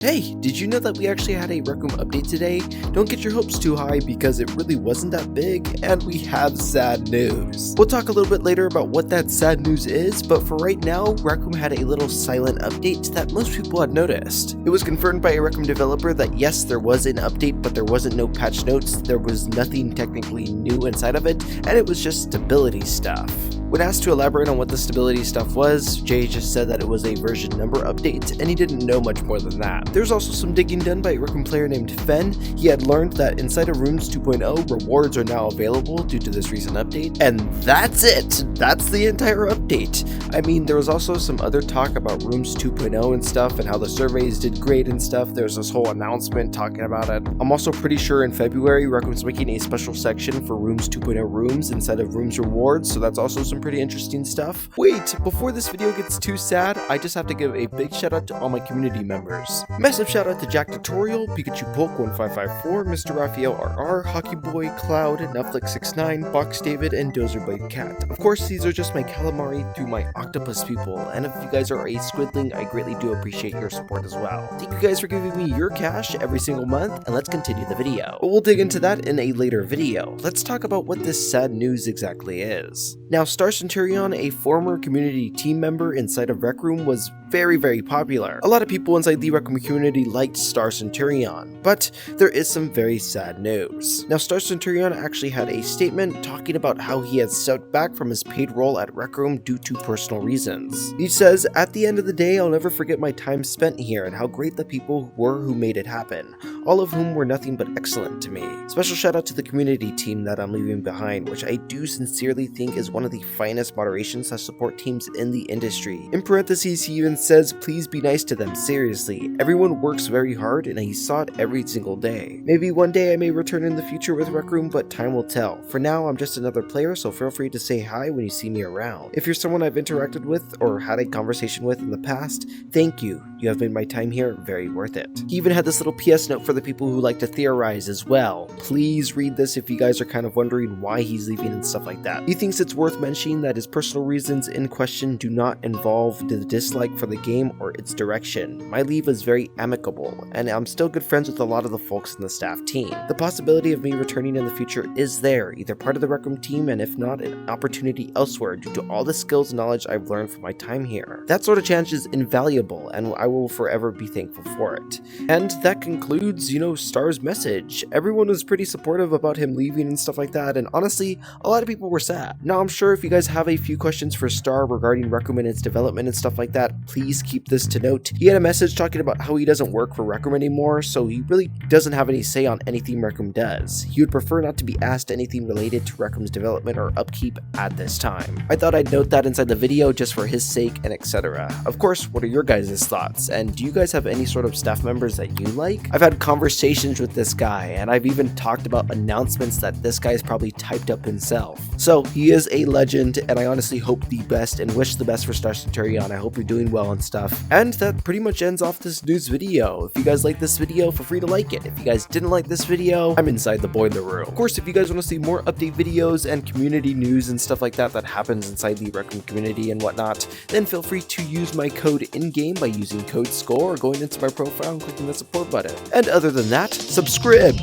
Hey, did you know that we actually had a Rec Room update today? Don't get your hopes too high because it really wasn't that big, and we have sad news. We'll talk a little bit later about what that sad news is, but for right now, Rec Room had a little silent update that most people had noticed. It was confirmed by a Rec Room developer that yes, there was an update, but there wasn't no patch notes, there was nothing technically new inside of it, and it was just stability stuff. When asked to elaborate on what the stability stuff was, Jay just said that it was a version number update, and he didn't know much more than that. There's also some digging done by a Rec Room player named Fen. He had learned that inside of Rooms 2.0, rewards are now available due to this recent update, and that's it! That's the entire update! I mean, there was also some other talk about Rooms 2.0 and stuff, and how the surveys did great and stuff. There's this whole announcement talking about it. I'm also pretty sure in February, Rec Room's making a special section for Rooms 2.0 rooms instead of Rooms rewards, so that's also some pretty interesting stuff. Wait, before this video gets too sad, I just have to give a big shout out to all my community members. Massive shout out to Jack Tutorial, Pikachu Polk 1554, Mr. Raphael RR, Hockey Boy, Cloud, Netflix69, Box David, and Dozerblade Cat. Of course, these are just my calamari through my octopus people, and if you guys are a squidling, I greatly do appreciate your support as well. Thank you guys for giving me your cash every single month, and let's continue the video. But we'll dig into that in a later video. Let's talk about what this sad news exactly is. Now, Star Centurion, a former community team member inside of Rec Room, was very popular. A lot of people inside the Rec Room community liked Star Centurion, but there is some very sad news. Now, Star Centurion actually had a statement talking about how he had stepped back from his paid role at Rec Room due to personal reasons. He says, "At the end of the day, I'll never forget my time spent here and how great the people were who made it happen, all of whom were nothing but excellent to me. Special shout out to the community team that I'm leaving behind, which I do sincerely think is one of the finest moderation/support teams in the industry." In parentheses, he even says, "Please be nice to them, seriously. Everyone works very hard and he saw it every single day. Maybe one day I may return in the future with Rec Room, but time will tell. For now, I'm just another player, so feel free to say hi when you see me around. If you're someone I've interacted with or had a conversation with in the past, thank you. You have made my time here very worth it." He even had this little PS note for the people who like to theorize as well. Please read this if you guys are kind of wondering why he's leaving and stuff like that. He thinks it's worth mentioning that his personal reasons in question do not involve the dislike for the game or its direction. My leave was very amicable, and I'm still good friends with a lot of the folks in the staff team. The possibility of me returning in the future is there, either part of the Rec Room team, and if not, an opportunity elsewhere due to all the skills and knowledge I've learned from my time here. That sort of chance is invaluable, and I will forever be thankful for it. And that concludes, Star's message. Everyone was pretty supportive about him leaving and stuff like that, and honestly, a lot of people were sad. Now, I'm sure if you guys have a few questions for Star regarding Rec Room and its development and stuff like that, please keep this to note. He had a message talking about how he doesn't work for Rec Room anymore, so he really doesn't have any say on anything Rec Room does. He would prefer not to be asked anything related to Rec Room's development or upkeep at this time. I thought I'd note that inside the video just for his sake and etc. Of course, what are your guys' thoughts? And do you guys have any sort of staff members that you like? I've had conversations with this guy, and I've even talked about announcements that this guy's probably typed up himself. So he is a legend, and I honestly hope the best and wish the best for Star Centurion. I hope you're doing well and stuff. And that pretty much ends off this news video. If you guys like this video, feel free to like it. If you guys didn't like this video, I'm inside the boiler room. Of course, if you guys want to see more update videos and community news and stuff like that that happens inside the Rec Room community and whatnot, then feel free to use my code in-game by using code SCORE or going into my profile and clicking the support button. And other than that, subscribe!